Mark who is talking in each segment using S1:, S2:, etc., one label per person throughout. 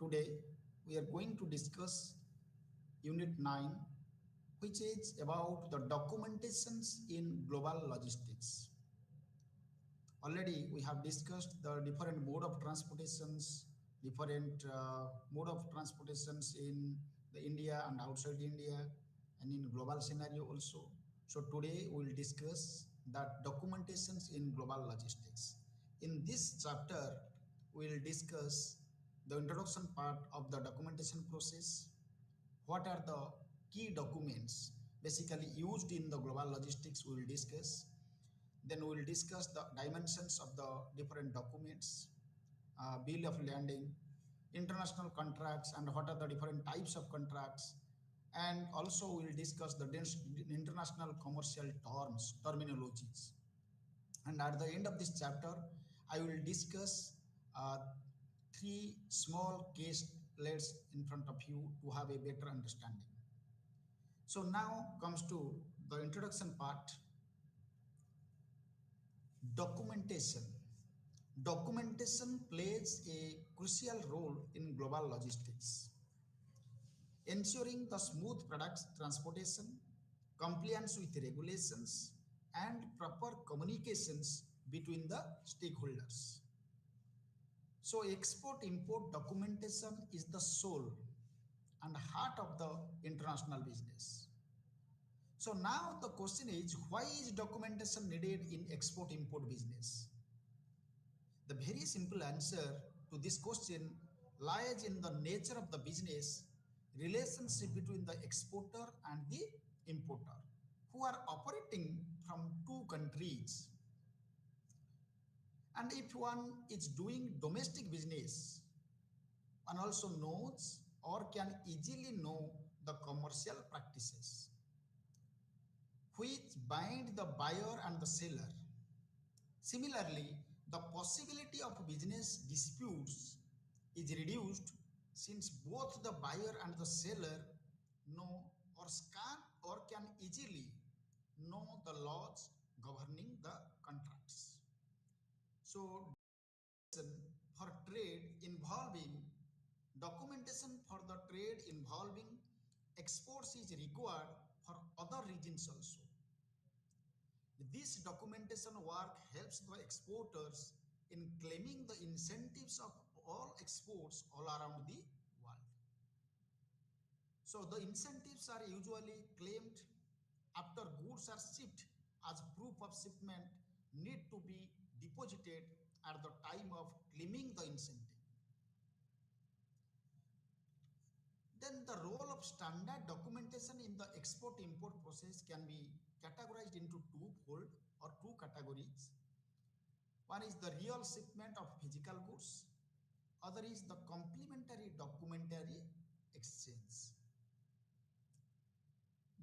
S1: Today we are going to discuss Unit 9, which is about the documentations in global logistics. Already we have discussed the different mode of transportations, different mode of transportations in the India and outside India and in global scenario also. So today we will discuss that documentations in global logistics. In this chapter, we will discuss the introduction part of the documentation process. What are the key documents basically used in the global logistics we will discuss. Then we will discuss the dimensions of the different documents, bill of landing, international contracts, and what are the different types of contracts. And also we will discuss the international commercial terms, terminologies. And at the end of this chapter, I will discuss three small case lays in front of you to have a better understanding. So now comes to the introduction part. Documentation. Documentation plays a crucial role in global logistics, ensuring the smooth product transportation, compliance with regulations, and proper communications between the stakeholders. So, export import documentation is the soul and heart of the international business. So, now the question is, why is documentation needed in export import business? The very simple answer to this question lies in the nature of the business relationship between the exporter and the importer who are operating from two countries. And if one is doing domestic business, one also knows or can easily know the commercial practices which bind the buyer and the seller. Similarly, the possibility of business disputes is reduced since both the buyer and the seller know or can easily know the laws governing the contracts. So, for trade involving documentation for the trade involving exports is required for other regions also. This documentation work helps the exporters in claiming the incentives of all exports all around the world. So the incentives are usually claimed after goods are shipped as proof of shipment need to be deposited at the time of claiming the incentive. Then the role of standard documentation in the export import process can be categorized into twofold or two categories. One is the real shipment of physical goods, other is the complementary documentary exchange.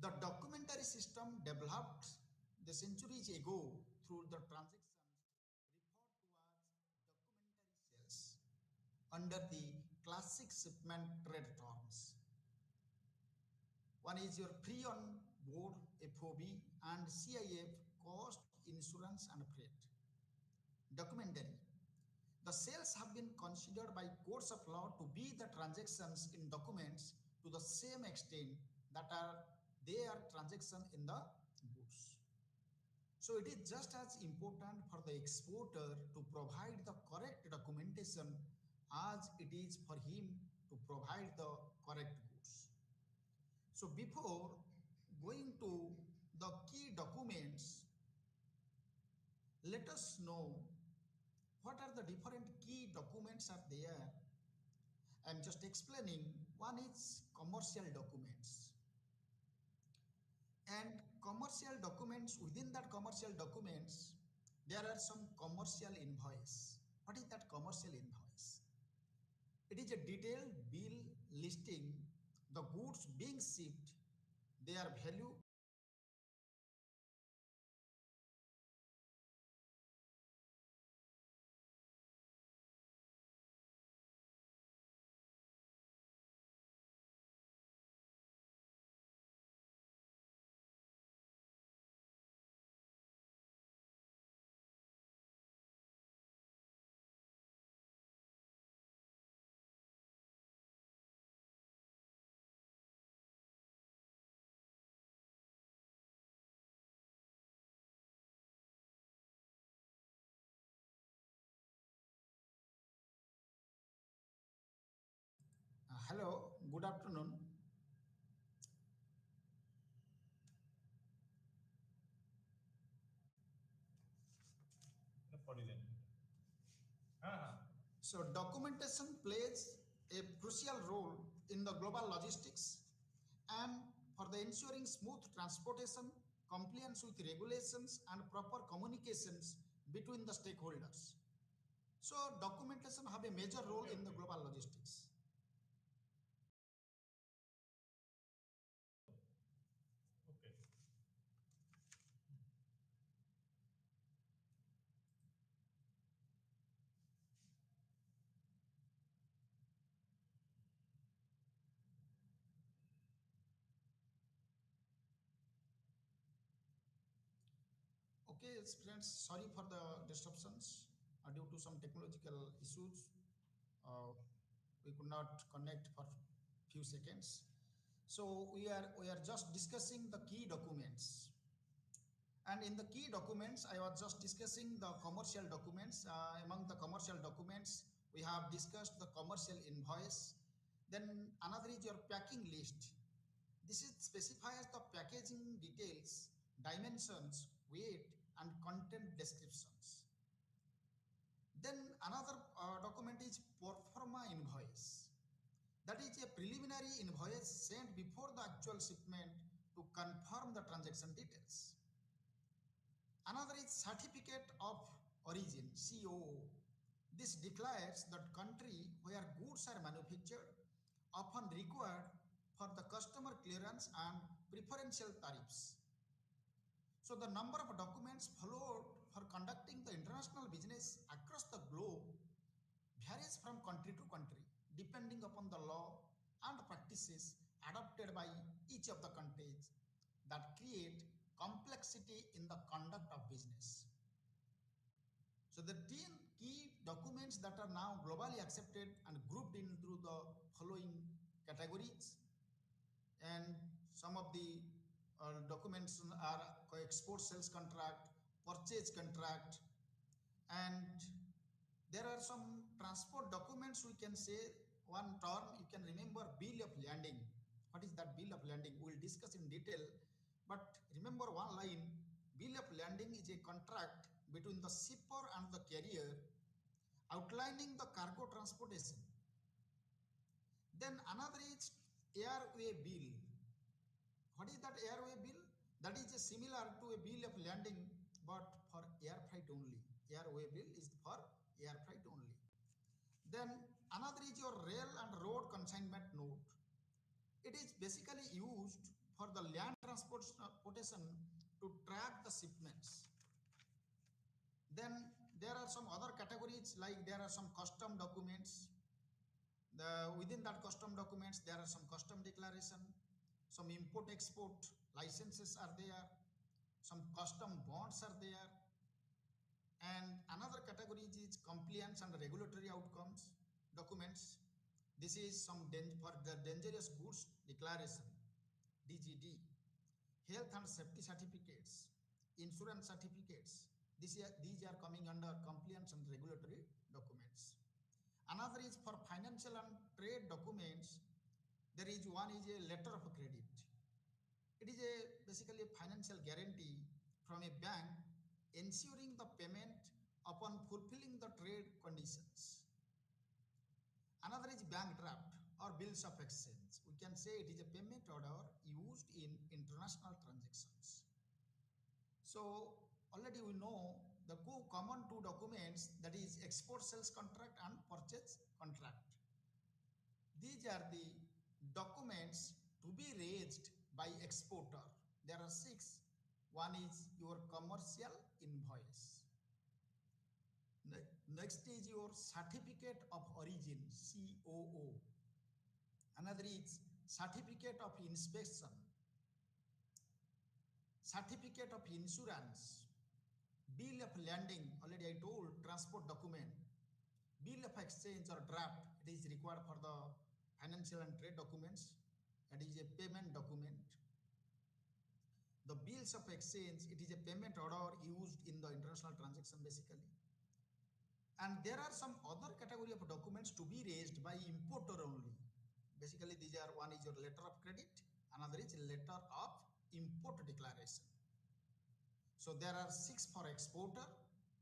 S1: The documentary system developed the centuries ago through the transactions referred to as documentary sales under the classic shipment trade terms. One is your free on board FOB and CIF cost, insurance and freight. Documentary. The sales have been considered by courts of law to be the transactions in documents to the same extent that they are transactions in the goods. So it is just as important for the exporter to provide the correct documentation as it is for him to provide the correct goods. So before going to the key documents, let us know what are the different key documents are there. I'm just explaining. One is commercial documents. And commercial documents, within that commercial documents, there are some commercial invoice. What is that commercial invoice? It is a detailed bill listing the goods being shipped, their value Hello, good afternoon. So, documentation plays a crucial role in the global logistics and for the ensuring smooth transportation, compliance with regulations, and proper communications between the stakeholders. So, documentation have a major role in the global logistics. Okay, friends, sorry for the disruptions due to some technological issues. Uh, we could not connect for few seconds. So we are just discussing the key documents. And in the key documents, I was just discussing the commercial documents. Among the commercial documents, we have discussed the commercial invoice. Then another is your packing list. This is specifies the packaging details, dimensions, weight, and content descriptions. Then another document is proforma invoice. That is a preliminary invoice sent before the actual shipment to confirm the transaction details. Another is certificate of origin, COO. This declares that country where goods are manufactured, often required for the customer clearance and preferential tariffs. So the number of documents followed for conducting the international business across the globe varies from country to country, depending upon the law and practices adopted by each of the countries that create complexity in the conduct of business. So the 10 key documents that are now globally accepted and grouped into the following categories, and some of the documents are export sales contract, purchase contract, and there are some transport documents. We can say one term you can remember, bill of landing. What is that bill of landing? We'll discuss in detail, but remember one line: bill of landing is a contract between the shipper and the carrier outlining the cargo transportation. Then another is airway bill. What is that airway bill? That is similar to a bill of landing, but for air freight only. Airway bill is for air freight only. Then another is your rail and road consignment note. It is basically used for the land transportation to track the shipments. Then there are some other categories, like there are some custom documents. Within that custom documents, there are some custom declaration, some import export licenses are there, some custom bonds are there, and another category is compliance and regulatory outcomes documents. This is some for the dangerous goods declaration, DGD, health and safety certificates, insurance certificates. These are coming under compliance and regulatory documents. Another is for financial and trade documents. There is one is a letter of credit. It is basically a financial guarantee from a bank ensuring the payment upon fulfilling the trade conditions. Another is bank draft or bills of exchange. We can say it is a payment order used in international transactions. So already we know the two common two documents, that is export sales contract and purchase contract. These are the documents to be raised by exporter. There are six. One is your commercial invoice. Next is your certificate of origin, COO. Another is certificate of inspection, certificate of insurance, bill of landing, already I told, transport document, bill of exchange or draft, it is required for the financial and trade documents, that is a payment document. The bills of exchange, it is a payment order used in the international transaction basically. And there are some other category of documents to be raised by importer only. Basically, these are, one is your letter of credit, another is letter of import declaration. So there are 6 for exporter,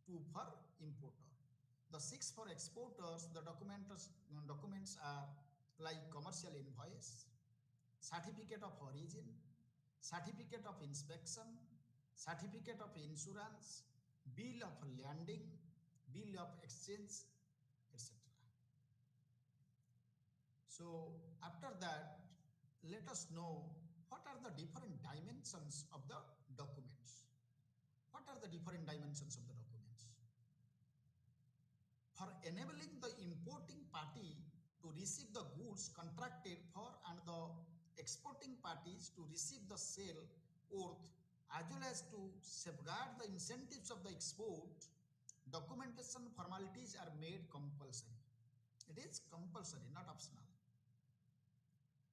S1: 2 for importer. The 6 for exporters, the documents are like commercial invoice, certificate of origin, certificate of inspection, certificate of insurance, bill of landing, bill of exchange, etc. So after that, let us know what are the different dimensions of the documents. What are the different dimensions of the documents? For enabling the importing party to receive the goods contracted for and the exporting parties to receive the sale worth, as well as to safeguard the incentives of the export, documentation formalities are made compulsory. It is compulsory, not optional.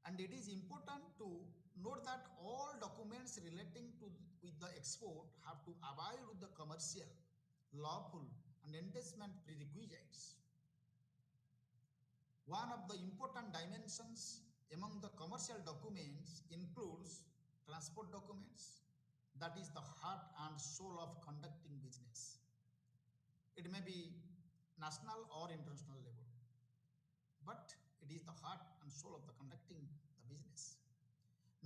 S1: And it is important to note that all documents relating to with the export have to abide with the commercial, lawful, and investment prerequisites. One of the important dimensions among the commercial documents includes transport documents, that is the heart and soul of conducting business. It may be national or international level, but it is the heart and soul of the conducting the business.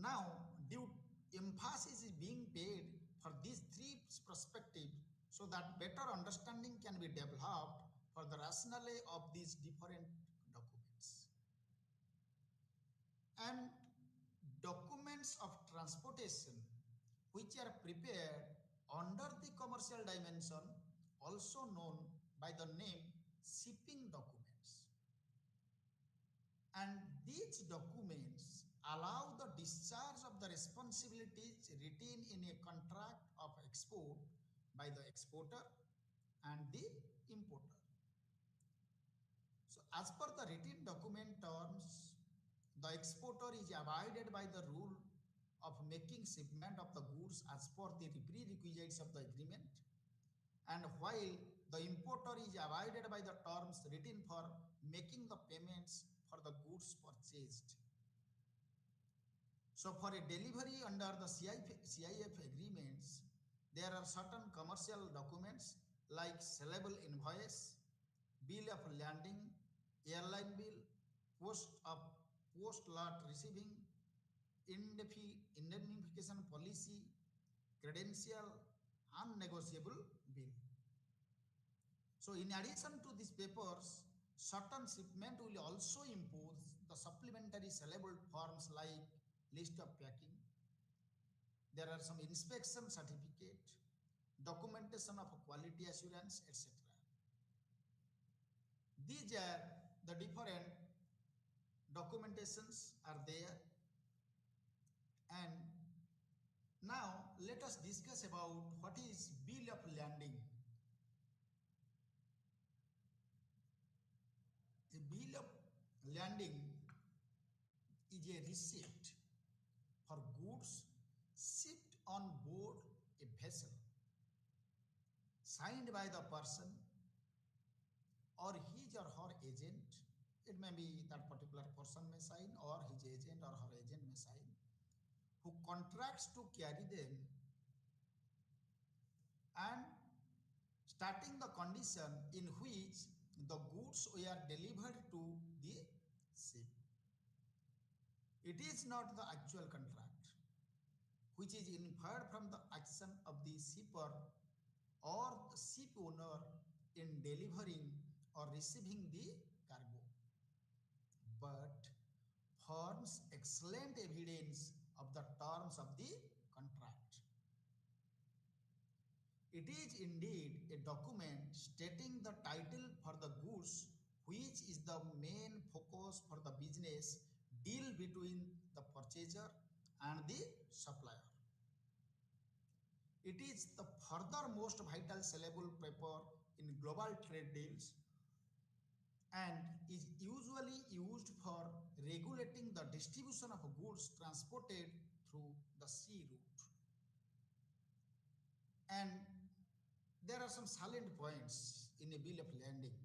S1: Now, due emphasis is being paid for these three perspectives so that better understanding can be developed for the rationale of these different documents. And documents of transportation which are prepared under the commercial dimension, also known by the name shipping documents. And these documents allow the discharge of the responsibilities written in a contract of export by the exporter and the importer. So as per the written document terms, the exporter is abided by the rule of making shipment of the goods as per the prerequisites of the agreement, and while the importer is abided by the terms written for making the payments for the goods purchased. So for a delivery under the CIF agreements, there are certain commercial documents like sellable invoice, bill of landing, airline bill, post lot receiving, indemnification policy, credential, unnegotiable bill. So in addition to these papers, certain shipment will also impose the supplementary sellable forms like list of packing. There are some inspection certificate, documentation of quality assurance, etc. These are the different documentations are there. And now let us discuss about what is bill of landing. A bill of landing is a receipt for goods shipped on board a vessel, signed by the person or his or her agent. It may be that particular person may sign, or his agent or her agent may sign, who contracts to carry them, and starting the condition in which the goods were delivered to the ship. It is not the actual contract, which is inferred from the action of the shipper or the ship owner in delivering or receiving the cargo, but forms excellent evidence of the terms of the contract. It is indeed a document stating the title for the goods, which is the main focus for the business deal between the purchaser and the supplier. It is the further most vital sellable paper in global trade deals and is usually used for regulating the distribution of goods transported through the sea route. And there are some salient points in a bill of landing.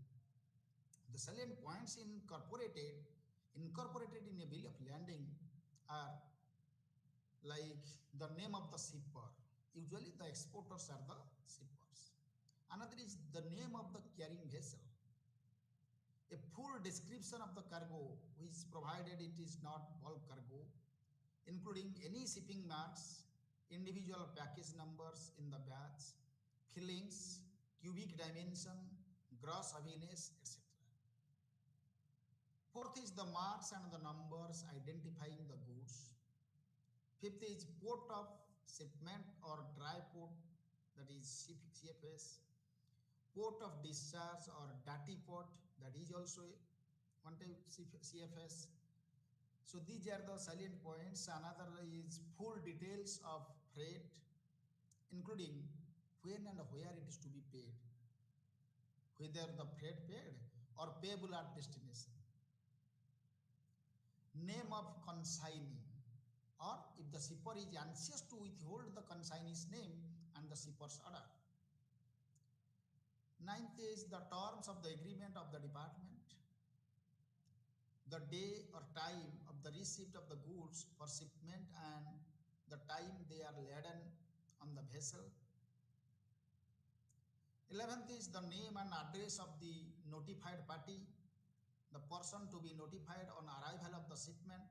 S1: The salient points incorporated incorporated in a bill of lading are like the name of the shipper. Usually the exporters are the shippers. Another is the name of the carrying vessel. A full description of the cargo, which is provided it is not bulk cargo, including any shipping marks, individual package numbers in the batch, fillings, cubic dimension, gross heaviness, etc. Fourth is the marks and the numbers identifying the goods. Fifth is port of shipment or dry port, that is CFS. Port of discharge or dirty port, that is also one type CFS. So these are the salient points. Another is full details of freight, including when and where it is to be paid, whether the freight paid or payable at destination. Name of consignee, or if the shipper is anxious to withhold the consignee's name and the shipper's order. Ninth is the terms of the agreement of the department, the day or time of the receipt of the goods for shipment and the time they are laden on the vessel. 11th is the name and address of the notified party, the person to be notified on arrival of the shipment,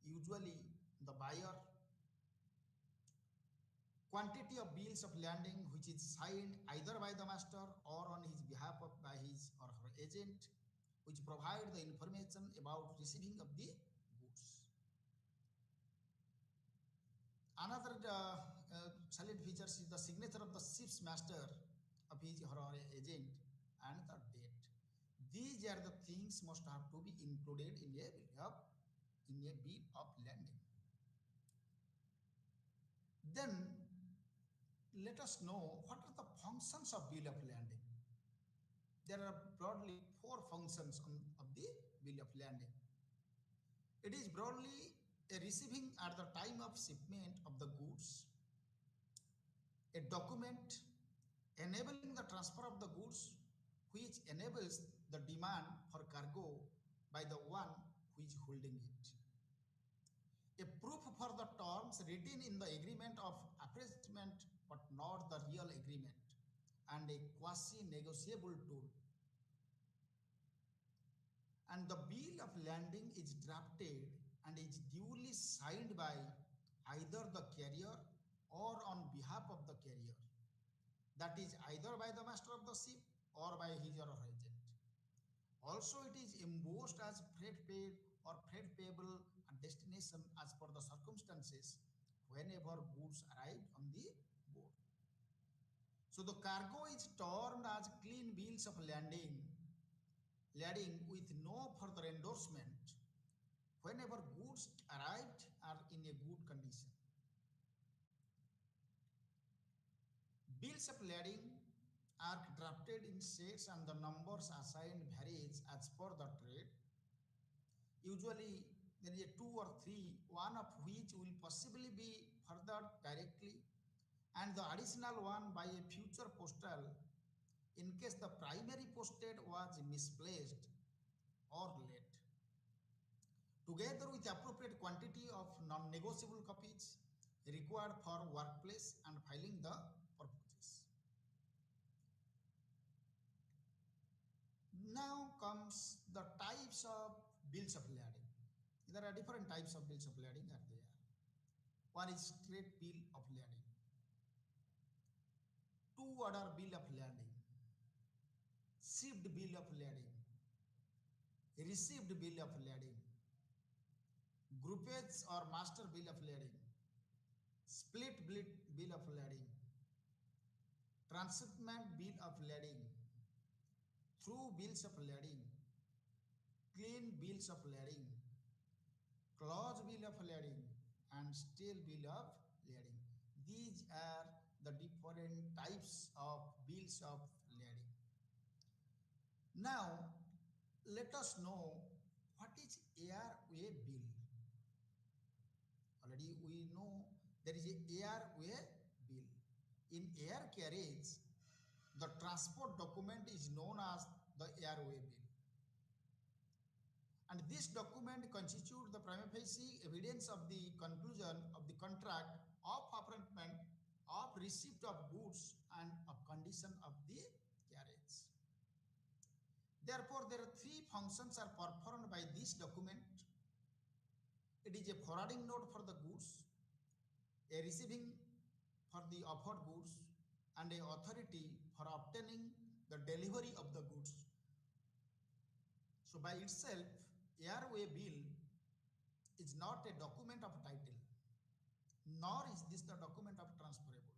S1: usually the buyer. Quantity of bills of lading which is signed either by the master or on his behalf by his or her agent, which provide the information about receiving of the goods. Another salient features is the signature of the ship's master, of his or her agent, and the date. These are the things must have to be included in a bill of lading. Then let us know what are the functions of bill of lading. There are broadly four functions of the bill of lading. It is broadly a receiving at the time of shipment of the goods, a document enabling the transfer of the goods, which enables the demand for cargo by the one who is holding it, a proof for the terms written in the agreement of appraisement but not the real agreement, and a quasi-negotiable tool. And the bill of lading is drafted and is duly signed by either the carrier or on behalf of the carrier, that is either by the master of the ship or by his or her agent. Also it is embossed as freight paid or freight payable at destination as per the circumstances whenever goods arrived on the board. So the cargo is termed as clean bills of lading with no further endorsement whenever goods arrived are in a good condition. Bills of lading are drafted in sets and the numbers assigned varies as per the trade. Usually there is a 2 or 3, one of which will possibly be furthered directly and the additional one by a future postal in case the primary posted was misplaced or late, together with appropriate quantity of non-negotiable copies required for workplace and filing the purposes. Now comes the types of bills of lading. There are different types of bills of lading are there. One is straight bill of lading, two order bill of lading, shipped bill of lading, received bill of lading, groupage or master bill of lading, split bill of lading, transshipment bill of lading, through bills of lading, clean bills of lading, close bill of lading, and stale bill of lading. These are the different types of bills of lading. Now, let us know what is airway bill. Already we know there is a airway bill. In air carriage, the transport document is known as the airway bill. And this document constitutes the prima facie evidence of the conclusion of the contract of appointment of receipt of goods and of condition of the carriage. Therefore, there are three functions are performed by this document. It is a forwarding note for the goods, a receiving for the offered goods, and a authority for obtaining the delivery of the goods. So by itself, airway bill is not a document of title, nor is this the document of transferable.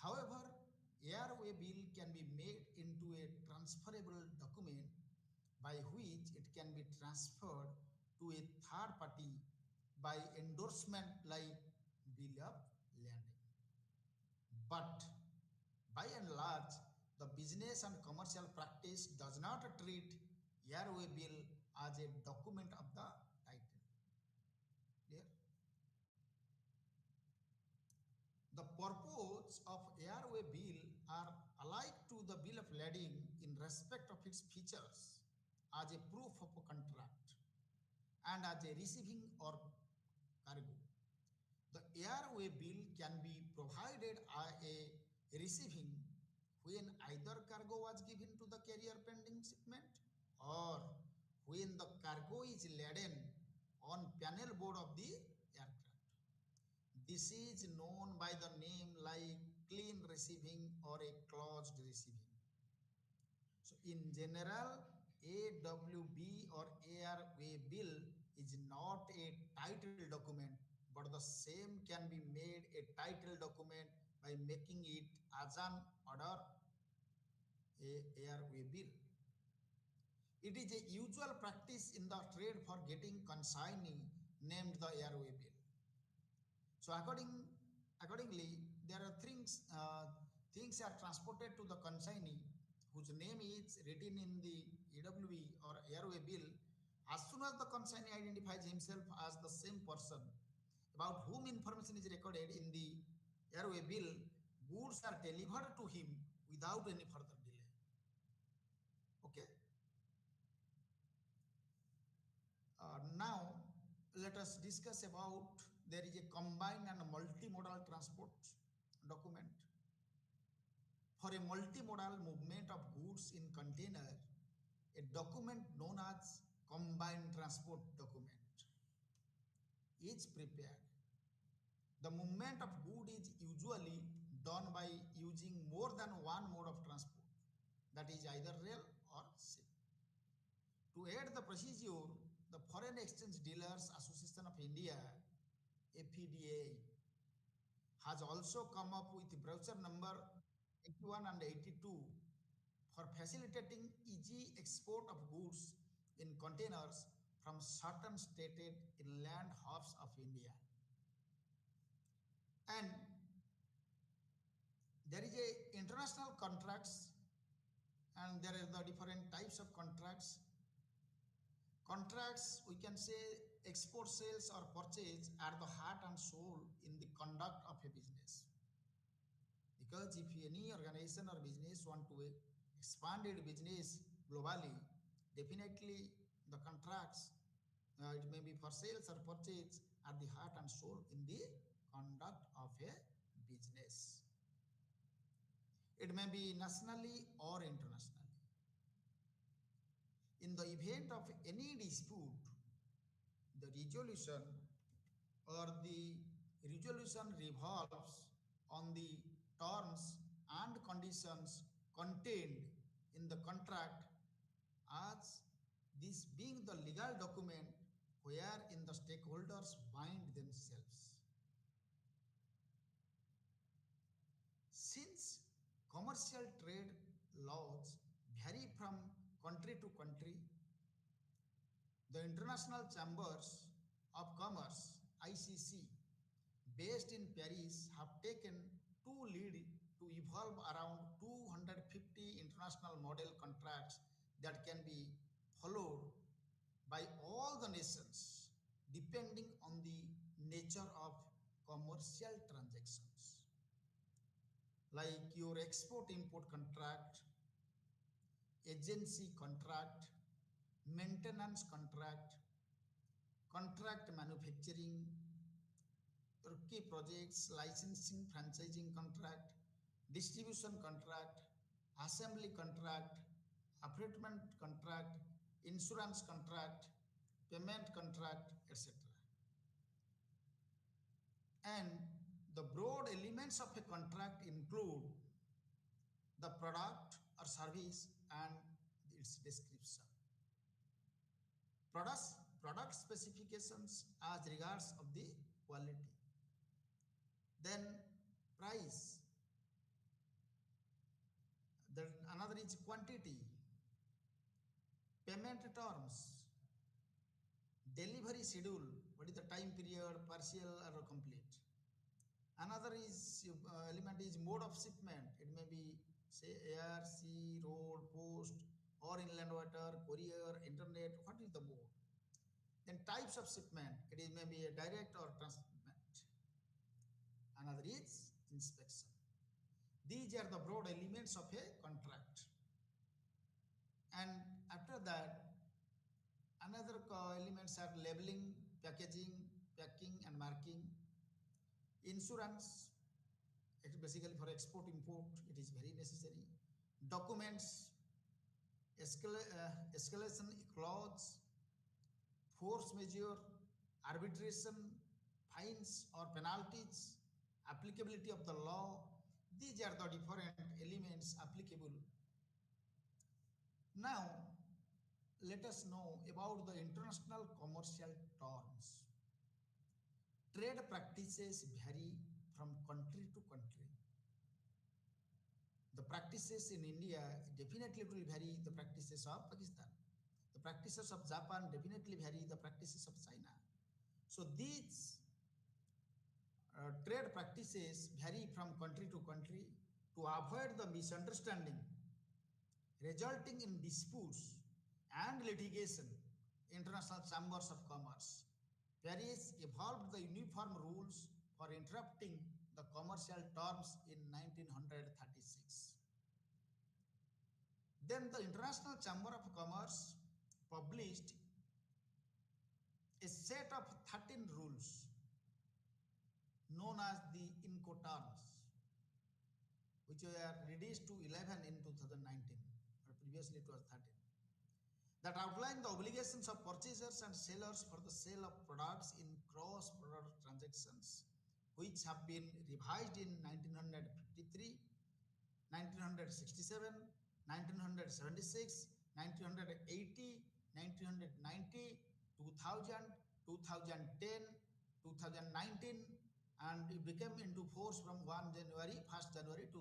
S1: However, airway bill can be made into a transferable document by which it can be transferred to a third party by endorsement like bill of lading. But by and large, the business and commercial practice does not treat airway bill as a document of the title. Clear? The purpose of airway bill are alike to the bill of lading in respect of its features as a proof of a contract and as a receiving or cargo. The airway bill can be provided as a receiving when either cargo was given to the carrier pending shipment or when the cargo is laden on panel board of the aircraft. This is known by the name like clean receiving or a closed receiving. So in general, AWB or airway bill is not a title document, but the same can be made a title document by making it as an order a airway bill. It is a usual practice in the trade for getting consignee named the airway bill. So accordingly, there are things are transported to the consignee whose name is written in the EWB or airway bill. As soon as the consignee identifies himself as the same person about whom information is recorded in the airway bill, goods are delivered to him without any further delay. Okay. Now let us discuss about there is a combined and multimodal transport document. For a multimodal movement of goods in container, a document known as combined transport document is prepared. The movement of good is usually done by using more than one mode of transport, that is either rail or ship. To aid the procedure, the Foreign Exchange Dealers Association of India, FEDA, has also come up with brochure number 81 and 82 for facilitating easy export of goods in containers from certain stated inland hubs of India. And there is a international contracts, and there are the different types of contracts. Contracts, we can say export sales or purchase are the heart and soul in the conduct of a business. Because if any organization or business want to expand its business globally, definitely the contracts, it may be for sales or purchase, are the heart and soul in the conduct of a business. It may be nationally or internationally. In the event of any dispute, the resolution revolves on the terms and conditions contained in the contract, as this being the legal document wherein the stakeholders bind themselves. Since commercial trade laws vary from country to country, the International Chambers of Commerce, ICC, based in Paris, have taken to lead to evolve around 250 international model contracts that can be followed by all the nations depending on the nature of commercial transactions. Like your export-import contract, agency contract, maintenance contract, contract manufacturing, Turkey projects, licensing, franchising contract, distribution contract, assembly contract, appointment contract, insurance contract, payment contract, etc. And the broad elements of a contract include the product or service and its description. Product specifications as regards of the quality. Then price. Then another is quantity, payment terms, delivery schedule, what is the time period, partial or complete. Another is element is mode of shipment. It may be say air, sea, road, post, or inland water, courier, internet. What is the mode? Then types of shipment. It is maybe a direct or transshipment. Another is inspection. These are the broad elements of a contract. And after that, another elements are labeling, packaging, packing and marking. Insurance, it is basically for export import, it is very necessary. Documents, escalation clause, force majeure, arbitration, fines or penalties, applicability of the law. These are the different elements applicable. Now, let us know about the international commercial terms. Trade practices vary from country to country. The practices in India definitely will vary the practices of Pakistan. The practices of Japan definitely vary the practices of China. So these trade practices vary from country to country to avoid the misunderstanding resulting in disputes and litigation. International chambers of commerce. Paris evolved the uniform rules for interpreting the commercial terms in 1936. Then the International Chamber of Commerce published a set of 13 rules known as the Incoterms, which were reduced to 11 in 2019, or previously it was 13, that outline the obligations of purchasers and sellers for the sale of products in cross-border transactions, which have been revised in 1953, 1967, 1976, 1980, 1990, 2000, 2010, 2019, and it became into force from 1 January 2020.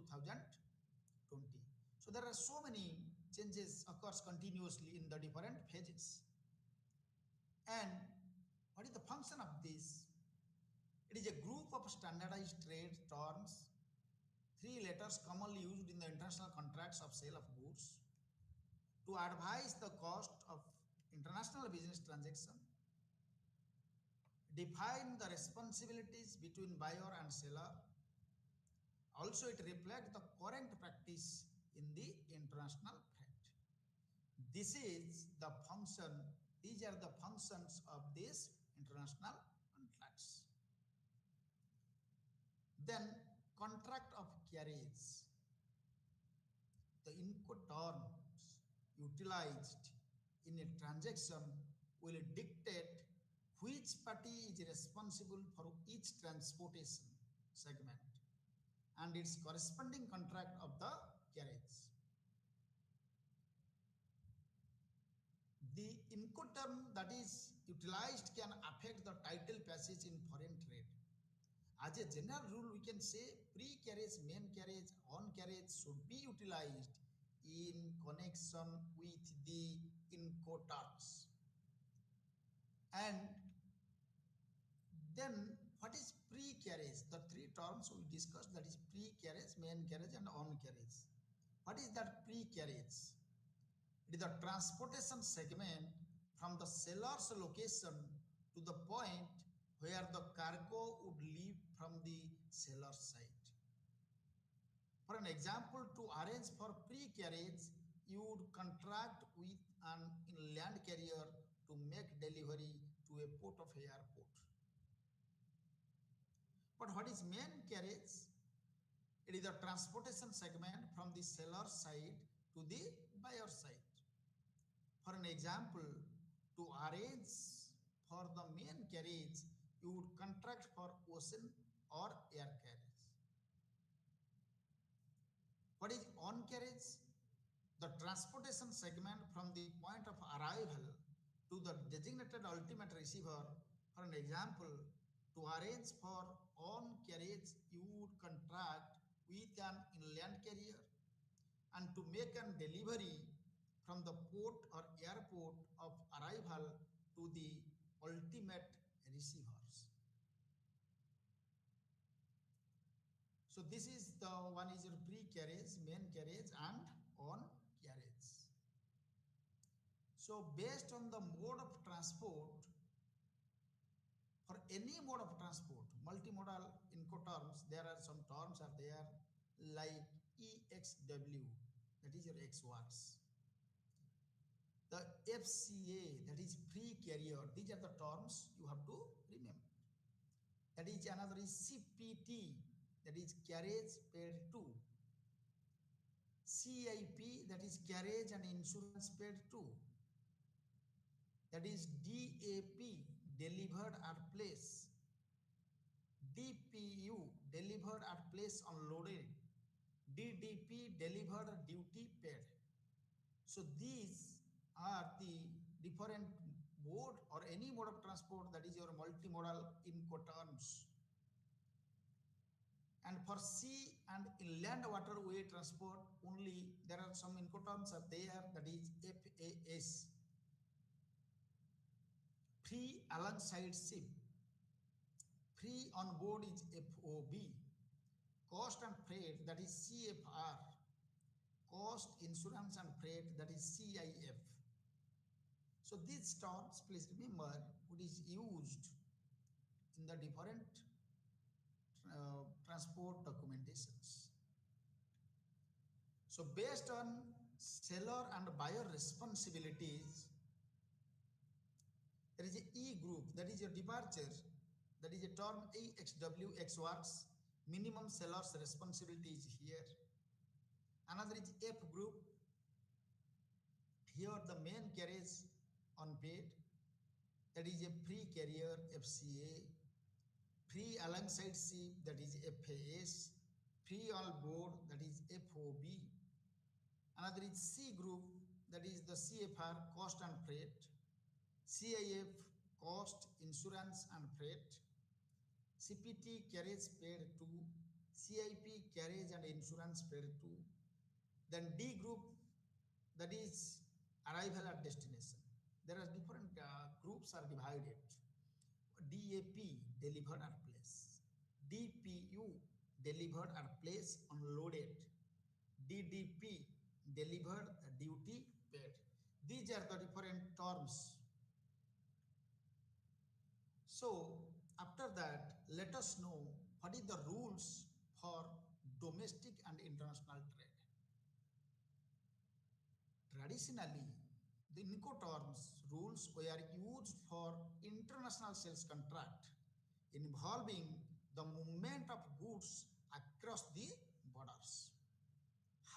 S1: So there are so many changes occurs continuously in the different phases. And what is the function of this? It is a group of standardized trade terms, 3 letters commonly used in the international contracts of sale of goods, to advise the cost of international business transaction, define the responsibilities between buyer and seller. Also, it reflects the current practice in the international trade. This is the function, these are the functions of these international contracts. Then, contract of carriage. The Incoterms utilized in a transaction will dictate which party is responsible for each transportation segment and its corresponding contract of the carriage. The Incoterm that is utilized can affect the title passage in foreign trade. As a general rule, we can say pre-carriage, main carriage, on carriage should be utilized in connection with the Incoterms. And then what is pre-carriage? The 3 terms we discussed, that is pre-carriage, main carriage and on carriage. What is that pre-carriage? It is the transportation segment from the seller's location to the point where the cargo would leave from the seller's side. For an example, to arrange for pre-carriage, you would contract with an inland carrier to make delivery to a port of airport. But what is main carriage? It is the transportation segment from the seller side to the buyer side. For an example, to arrange for the main carriage, you would contract for ocean or air carriage. What is on carriage? The transportation segment from the point of arrival to the designated ultimate receiver. For an example, to arrange for on carriage, you would contract with an inland carrier, and to make a delivery from the port or airport of arrival to the ultimate receivers. So this is the one is your pre-carriage, main carriage and on carriage. So based on the mode of transport, for any mode of transport, multimodal Incoterms, there are some terms are there like EXW, that is your X works. The FCA, that is pre-carrier, these are the terms you have to remember. That is another is CPT, that is carriage paid to. CIP, that is carriage and insurance paid to. That is DAP, delivered at place. DPU, delivered at place unloaded. DDP, delivered duty paid. So these are the different mode or any mode of transport, that is your multimodal Incoterms. And for sea and inland waterway transport only, there are some Incoterms are there, that is FAS, free alongside ship. Free on board is FOB. Cost and freight, that is CFR. Cost, insurance and freight, that is CIF. So these terms, please remember, what is used in the different transport documentations. So based on seller and buyer responsibilities, there is a E group, that is your departure, that is a term EXW, X works, minimum seller's responsibility is here. Another is F group, here the main carriage unpaid, that is a pre-carrier FCA, free alongside ship, that is FAS, free on board, that is FOB. Another is C group, that is the CFR, cost and freight, CIF, cost, insurance and freight, CPT, carriage paid to, CIP, carriage and insurance paid to. Then D group, that is arrival at destination. There are different groups are divided. DAP, delivered at place. DPU, delivered at place unloaded. DDP, delivered duty paid. These are the different terms. So after that, let us know what is the rules for domestic and international trade. Traditionally, the Incoterms rules were used for international sales contract involving the movement of goods across the borders.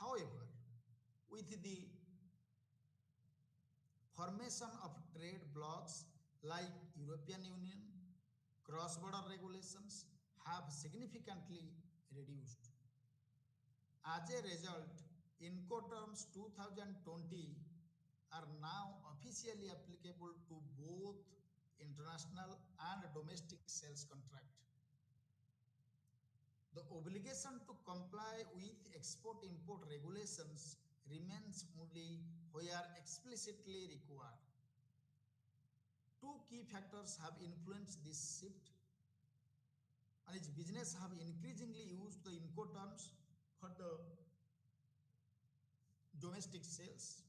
S1: However, with the formation of trade blocs like European Union, cross-border regulations have significantly reduced. As a result, Incoterms 2020 are now officially applicable to both international and domestic sales contract. The obligation to comply with export-import regulations remains only where explicitly required. Two key factors have influenced this shift, and its business have increasingly used the Incoterms for the domestic sales,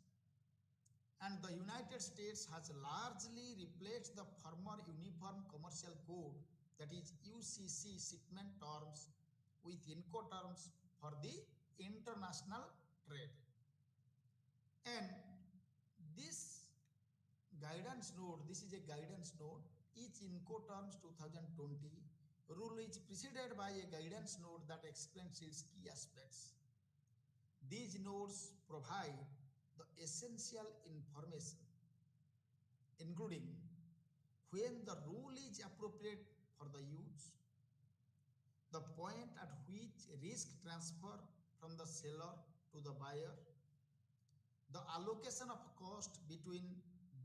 S1: and the United States has largely replaced the former Uniform Commercial Code, that is UCC, shipment terms with Incoterms for the international trade. And This guidance note, this is a guidance note, each Incoterms 2020 rule is preceded by a guidance note that explains its key aspects. These notes provide the essential information, including when the rule is appropriate for the use, the point at which risk transfer from the seller to the buyer, the allocation of cost between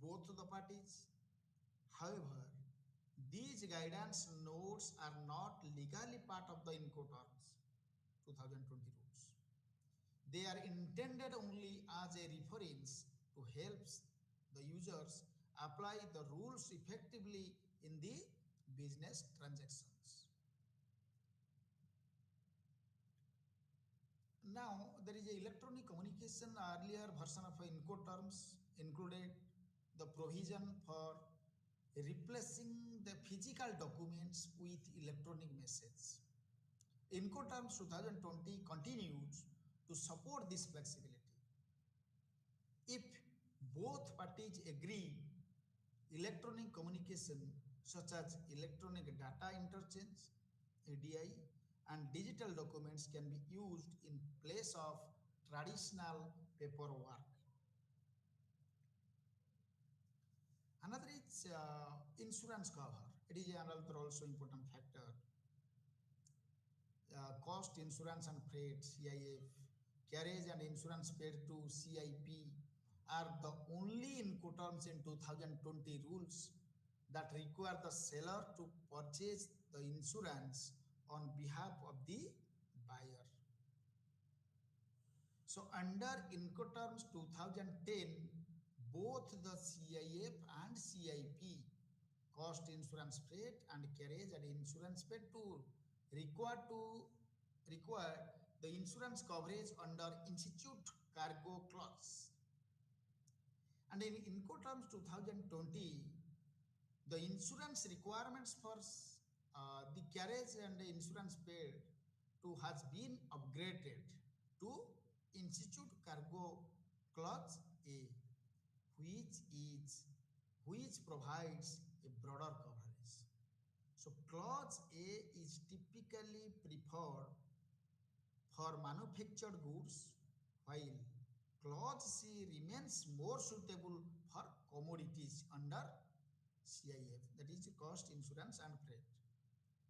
S1: both the parties. However, these guidance notes are not legally part of the Incoterms 2020 rules. They are intended only as a reference to help the users apply the rules effectively in the business transactions. Now, there is a electronic communication. Earlier version of Incoterms included the provision for replacing the physical documents with electronic message. Incoterms 2020 continues to support this flexibility. If both parties agree, electronic communication such as electronic data interchange, EDI, and digital documents can be used in place of traditional paperwork. Another is insurance cover. It is another also important factor. Cost insurance and freight, CIF, carriage and insurance paid to CIP are the only Incoterms in 2020 rules that require the seller to purchase the insurance on behalf of the buyer. So under Incoterms 2010, both the CIF and CIP, cost insurance freight and carriage and insurance paid to require the insurance coverage under Institute Cargo Clause. And in Incoterms 2020, the insurance requirements for the carriage and the insurance paid to has been upgraded to Institute Cargo Clause A, which provides a broader coverage. So Clause A is typically preferred for manufactured goods, while Clause C remains more suitable for commodities under CIF, that is cost, insurance and freight.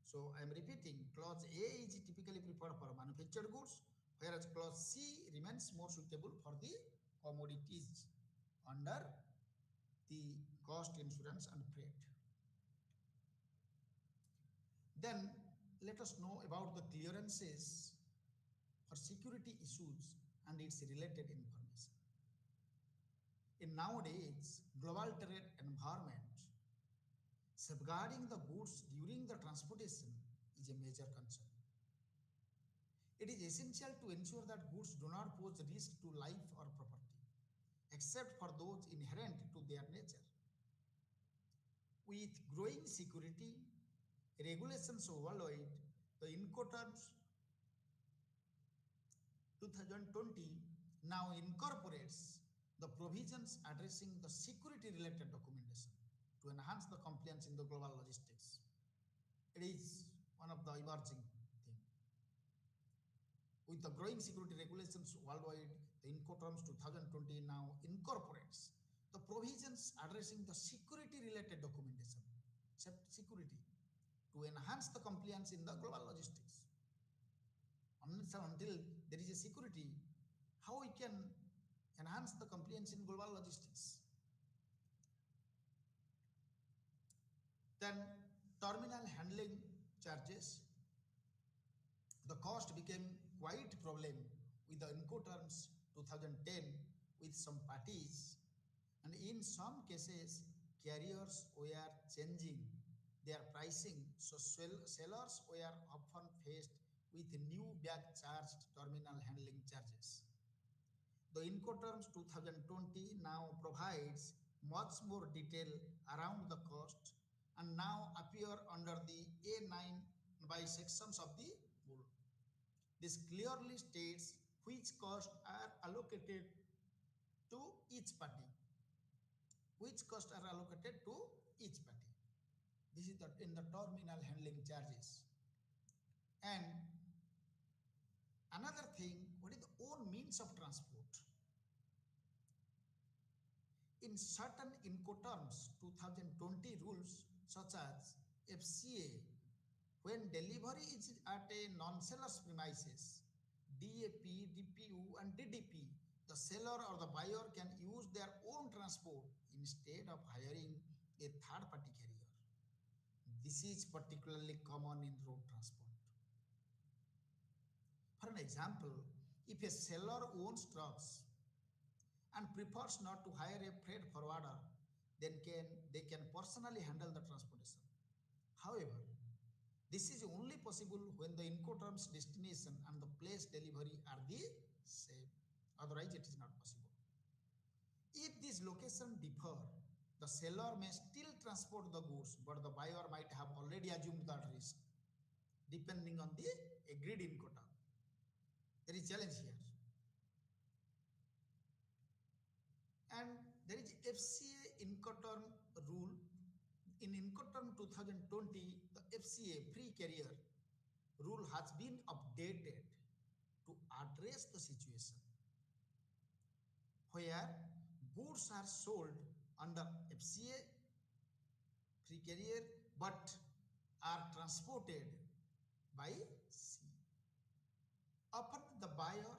S1: So I am repeating, Clause A is typically preferred for manufactured goods, whereas Clause C remains more suitable for the commodities under the cost, insurance and freight. Then let us know about the clearances for security issues and its related information. In nowadays global trade environment, safeguarding the goods during the transportation is a major concern. It is essential to ensure that goods do not pose risk to life or property, except for those inherent to their nature. With growing security regulations worldwide, the Incoterms 2020 now incorporates the provisions addressing the security related documentation to enhance the compliance in the global logistics. It is one of the emerging things. With the growing security regulations worldwide, the Incoterms 2020 now incorporates the provisions addressing the security related documentation, security, to enhance the compliance in the global logistics. Until there is a security, how we can enhance the compliance in global logistics? Then terminal handling charges. The cost became quite a problem with the Incoterms 2010 with some parties, and in some cases carriers were changing their pricing, so sellers were often faced with new bag charged terminal handling charges. The Incoterms 2020 now provides much more detail around the cost and now appear under the A9 by sections of the rule. This clearly states which costs are allocated to each party. which costs are allocated to each party. This is in the terminal handling charges. And another thing, what is the own means of transport? In certain Incoterms 2020 rules such as FCA, when delivery is at a non-seller's premises, DAP, DPU and DDP, the seller or the buyer can use their own transport instead of hiring a third-party carrier. This is particularly common in road transport. For an example, if a seller owns trucks and prefers not to hire a freight forwarder, then they can personally handle the transportation. However, this is only possible when the Incoterms destination and the place delivery are the same. Otherwise, it is not possible. If these locations differ, the seller may still transport the goods, but the buyer might have already assumed that risk, depending on the agreed Incoterm. There is challenge here. And there is FCA Incoterm rule. In Incoterm 2020, the FCA free carrier rule has been updated to address the situation where goods are sold under FCA free carrier but are transported by sea. Often the buyer,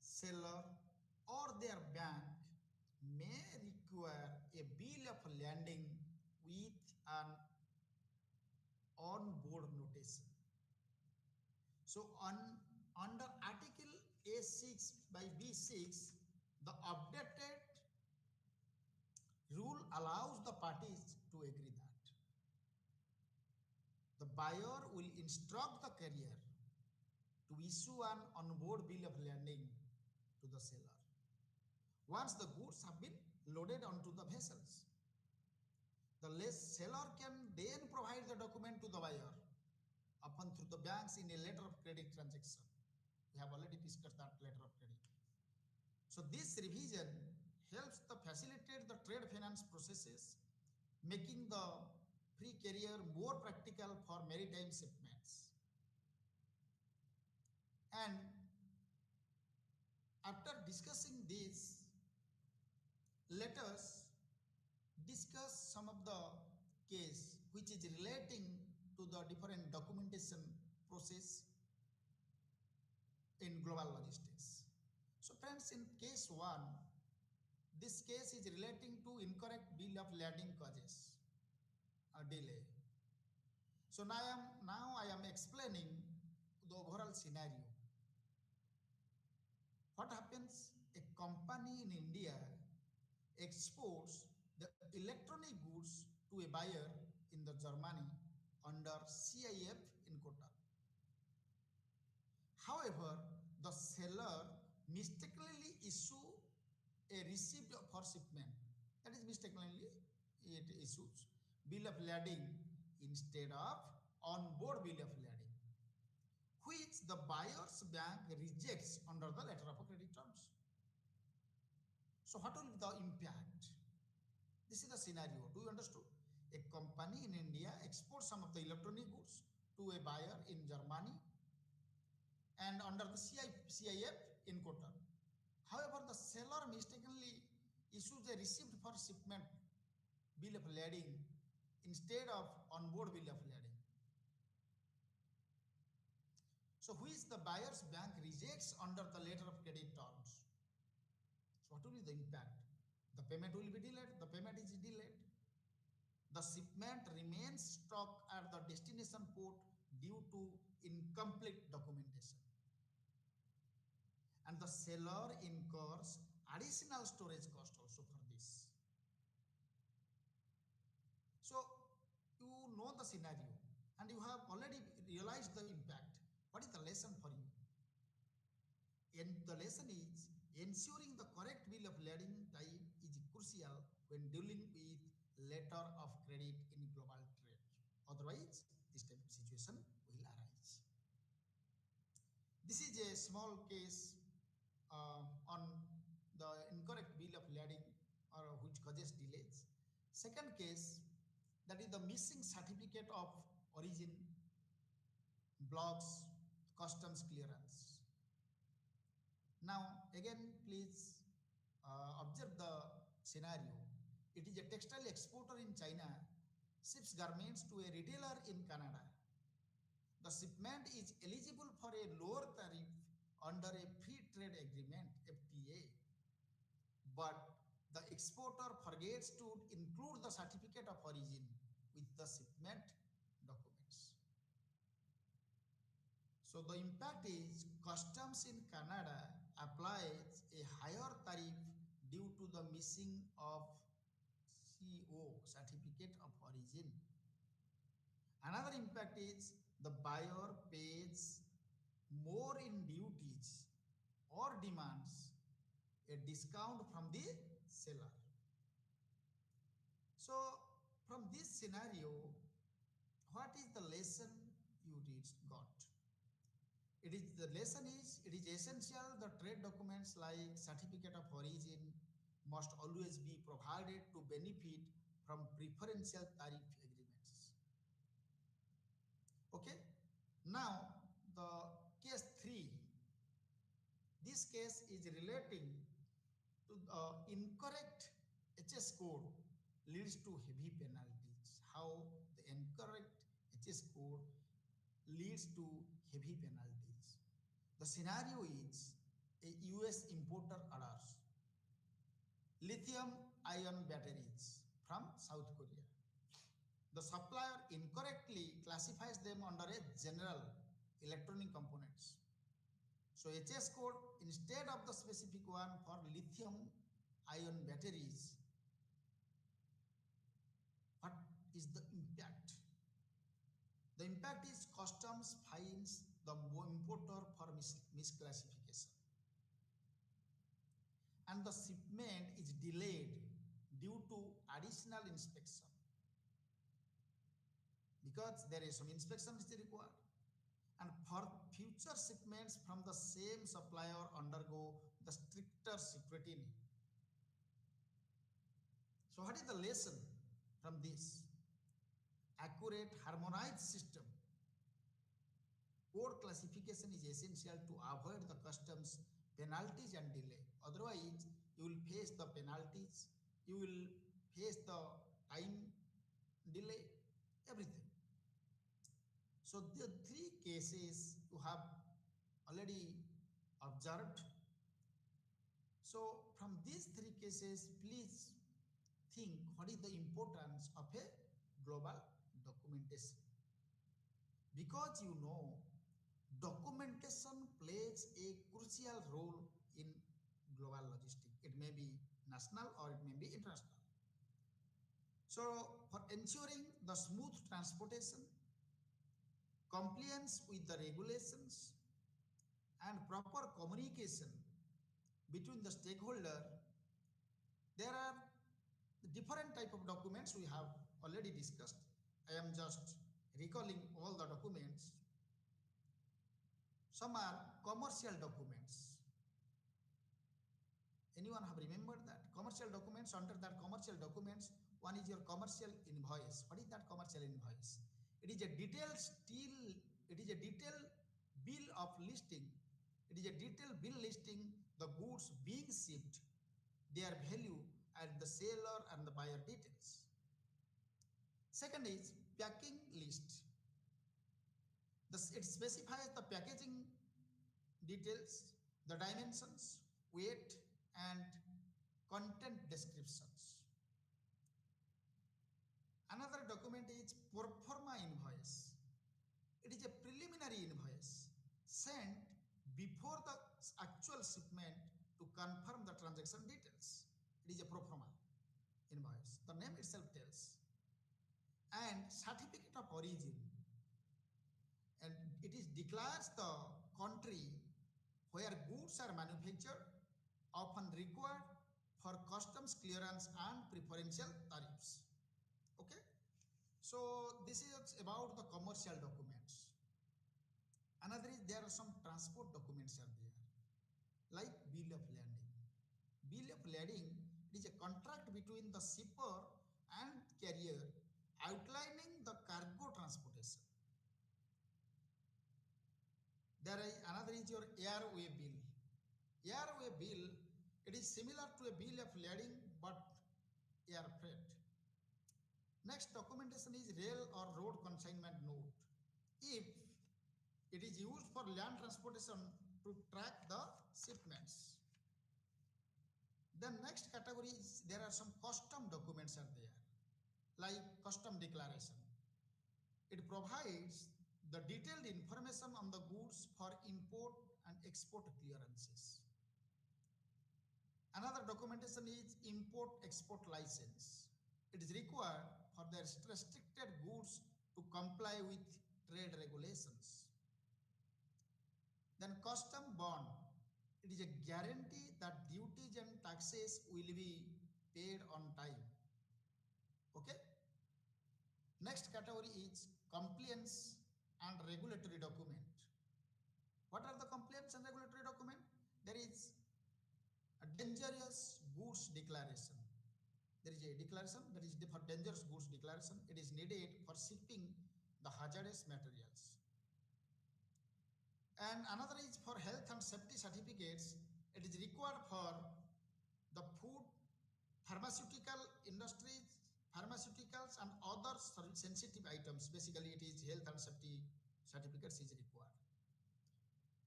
S1: seller or their bank may require a bill of landing with an on-board notation. So under Article A6 by B6, the updated rule allows the parties to agree that the buyer will instruct the carrier to issue an on-board bill of landing to the seller once the goods have been loaded onto the vessels. The seller can then provide the document to the buyer upon through the banks in a letter of credit transaction. We have already discussed that letter of credit. So this revision helps to facilitate the trade finance processes, making the free carrier more practical for maritime shipments. And after discussing this, let us discuss some of the case which is relating to the different documentation process in global logistics. So friends, in case 1, this case is relating to incorrect bill of lading causes a delay. So now I am explaining the overall scenario. What happens? A company in India exports the electronic goods to a buyer in the Germany under CIF Incoterm. However, the seller mistakenly issue a receipt for shipment. That is mistakenly it issues bill of lading instead of on-board bill of lading, which the buyer's bank rejects under the letter of credit terms. So what will be the impact? This is the scenario. Do you understand? A company in India exports some of the electronic goods to a buyer in Germany and under the CIF Incoterm. However, the seller mistakenly issues a receipt for shipment bill of lading instead of on-board bill of lading. So which the buyer's bank rejects under the letter of credit terms. So what will be the impact? The payment will be delayed. The payment is delayed. The shipment remains stuck at the destination port due to incomplete documentation. And the seller incurs additional storage cost also for this. So you know the scenario and you have already realized the impact. What is the lesson for you? And the lesson is ensuring the correct bill of lading time is crucial when dealing with letter of credit in global trade. Otherwise, this type of situation will arise. This is a small case on the incorrect bill of lading or which causes delays. Second case, that is the missing certificate of origin blocks customs clearance. Now, again, please observe the scenario. It is a textile exporter in China, ships garments to a retailer in Canada. The shipment is eligible for a lower tariff under a free trade agreement FTA, but the exporter forgets to include the certificate of origin with the shipment documents. So the impact is customs in Canada applies a higher tariff due to the missing of CO certificate of origin. Another impact is the buyer pays more in duties or demands a discount from the seller. So from this scenario, what is the lesson you got? It is essential the trade documents like certificate of origin must always be provided to benefit from preferential tariff agreements. Okay. Now the case 3. This case is relating to the incorrect HS code leads to heavy penalties. How the incorrect HS code leads to heavy penalties. The scenario is a US importer orders lithium ion batteries from South Korea. The supplier incorrectly classifies them under a general electronic components. So HS code, instead of the specific one for lithium ion batteries, what is the impact? The impact is customs fines the importer for misclassification, and the shipment is delayed due to additional inspection, because there is some inspection is required, and for future shipments from the same supplier undergo the stricter scrutiny. So what is the lesson from this? Accurate harmonized system code classification is essential to avoid the customs penalties and delay. Otherwise, you will face the penalties, you will face the time delay, everything. So the 3 cases you have already observed. So from these 3 cases, please think what is the importance of a global documentation. Because you know, documentation plays a crucial role in global logistics. It may be national or it may be international. So for ensuring the smooth transportation, compliance with the regulations, and proper communication between the stakeholder, there are different type of documents we have already discussed. I am just recalling all the documents. Some are commercial documents. Anyone have remembered that? Commercial documents, under that commercial documents, one is your commercial invoice. What is that commercial invoice? It is a detailed bill of listing. It is a detailed bill listing the goods being shipped, their value, and the seller and the buyer details. Second is packing list. It specifies the packaging details, the dimensions, weight, and content descriptions. Another document is pro forma invoice. It is a preliminary invoice sent before the actual shipment to confirm the transaction details. It is a pro forma invoice. The name itself tells. And certificate of origin. And it is declares the country where goods are manufactured, often required for customs clearance and preferential tariffs. Okay, so this is about the commercial documents. Another is there are some transport documents are there, like bill of lading. Bill of lading It is a contract between the shipper and carrier outlining the cargo transportation. There is another is your airway bill. Airway bill, it is similar to a bill of lading but air freight. Next documentation is rail or road consignment note. If it is used for land transportation to track the shipments. Then next category is there are some custom documents are there, like custom declaration. It provides the detailed information on the goods for import and export clearances. Another documentation is import-export license. It is required for the restricted goods to comply with trade regulations. Then custom bond. It is a guarantee that duties and taxes will be paid on time. Okay. Next category is compliance and regulatory document. What are the compliance and regulatory document? There is a dangerous goods declaration. There is a declaration that is for dangerous goods declaration. It is needed for shipping the hazardous materials. And another is for health and safety certificates. It is required for the food, pharmaceutical industries, pharmaceuticals and other sensitive items. Basically, it is health and safety certificates is required.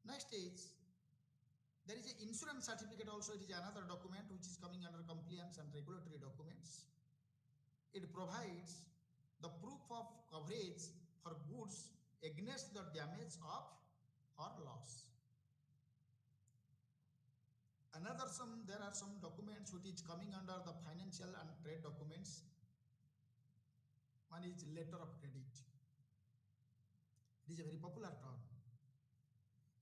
S1: Next is there is an insurance certificate also. It is another document which is coming under compliance and regulatory documents. It provides the proof of coverage for goods against the damage of or loss. There are some documents which is coming under the financial and trade documents. One is letter of credit. It is a very popular term.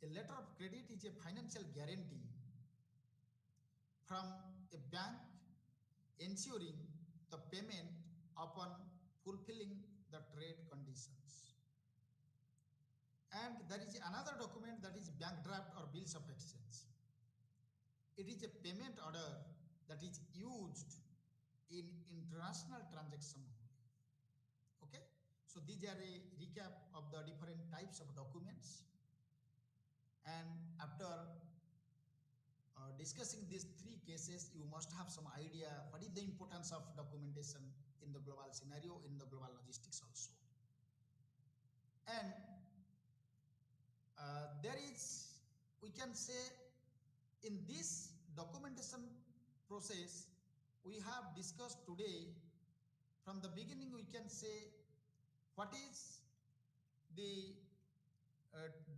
S1: A letter of credit is a financial guarantee from a bank ensuring the payment upon fulfilling the trade conditions. And there is another document that is bank draft or bills of exchange. It is a payment order that is used in international transaction only. Okay, so these are a recap of the different types of documents. And after discussing these three cases, you must have some idea what is the importance of documentation in the global scenario, in the global logistics also. And there is, we can say, in this documentation process, we have discussed today, from the beginning we can say what is the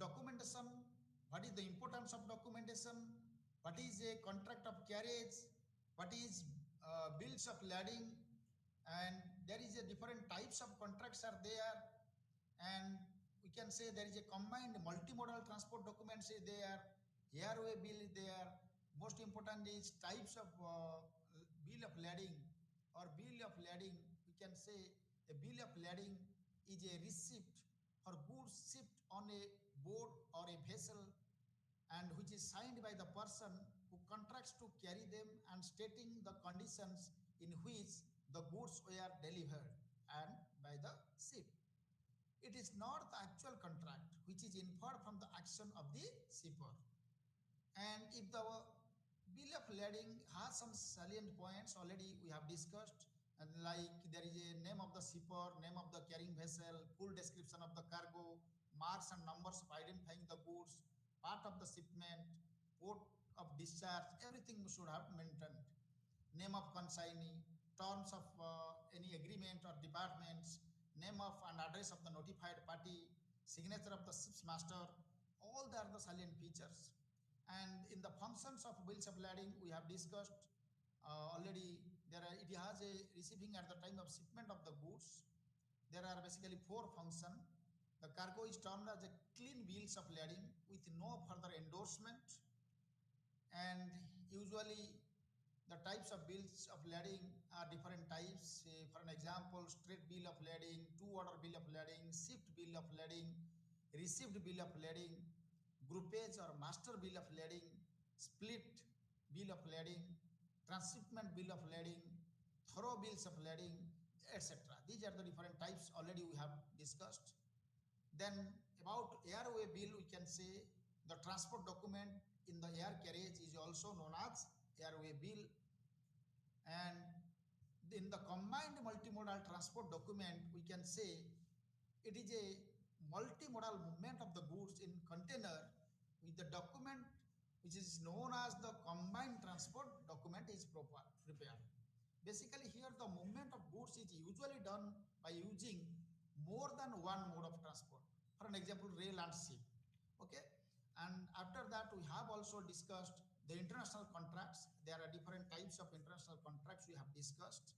S1: documentation, what is the importance of documentation, what is a contract of carriage, what is bills of lading, and there is a different types of contracts are there, and we can say there is a combined multimodal transport documents is there, airway bill is there. Most important is types of bill of lading or bill of lading. We can say a bill of lading is a receipt for goods shipped on a boat or a vessel and which is signed by the person who contracts to carry them and stating the conditions in which the goods were delivered and by the ship. It is not the actual contract which is inferred from the action of the shipper. And if the bill of lading has some salient points already we have discussed, and like there is a name of the shipper, name of the carrying vessel, full description of the cargo, marks and numbers of identifying the goods, part of the shipment, port of discharge, everything should have maintained. Name of consignee, terms of any agreement or departments, name of and address of the notified party, signature of the ship's master, all they are the salient features. And in the functions of bills of lading, we have discussed already. It has a receiving at the time of shipment of the goods. There are basically four functions. The cargo is termed as a clean bills of lading with no further endorsement. And usually the types of bills of lading are different types. For an example, straight bill of lading, two-order bill of lading, shift bill of lading, received bill of lading, groupage or master bill of lading, split bill of lading, transshipment bill of lading, thorough bills of lading, etc. These are the different types already we have discussed. Then about airway bill, we can say the transport document in the air carriage is also known as airway bill. And in the combined multimodal transport document, we can say it is a multimodal movement of the goods in container with the document which is known as the combined transport document is prepared. Basically, here the movement of goods is usually done by using more than one mode of transport. For an example, rail and ship. Okay, and after that we have also discussed the international contracts. There are different types of international contracts we have discussed,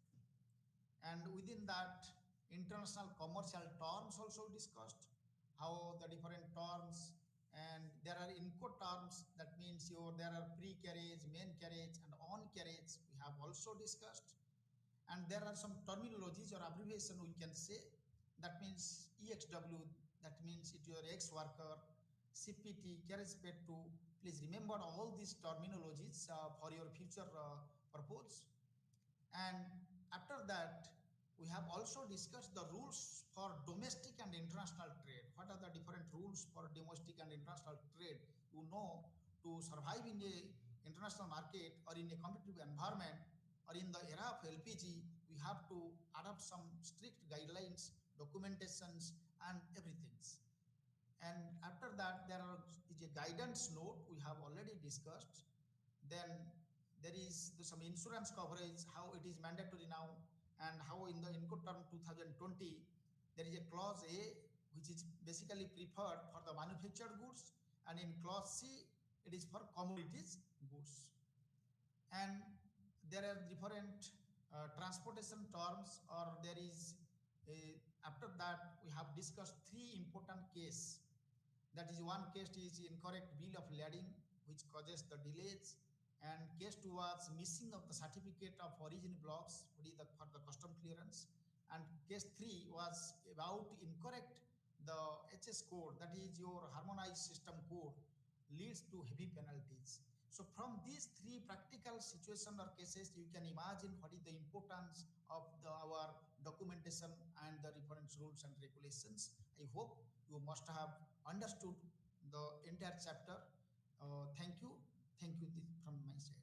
S1: and within that international commercial terms also discussed, how the different terms, and there are incoterms, that means there are pre-carriage, main carriage and on carriage we have also discussed. And there are some terminologies or abbreviation we can say, that means EXW, that means it your ex worker, CPT, carriage paid to. Please remember all these terminologies for your future purpose. And after that, we have also discussed the rules for domestic and international trade. What are the different rules for domestic and international trade? To survive in a international market or in a competitive environment or in the era of LPG, we have to adopt some strict guidelines, documentations, and everything. And after that, is a guidance note we have already discussed. Then there is some insurance coverage, how it is mandatory now, and how in the Incoterm 2020 there is a clause A which is basically preferred for the manufactured goods, and in clause C it is for commodities goods. And there are different transportation terms, or there is after that we have discussed three important cases. That is, one case is incorrect bill of lading which causes the delays, and case two was missing of the certificate of origin blocks for the custom clearance, and case three was about incorrect the HS code, that is your harmonized system code, leads to heavy penalties. So from these three practical situations or cases, you can imagine what is the importance of our documentation and the reference rules and regulations. I hope you must have understood the entire chapter. Thank you from my side.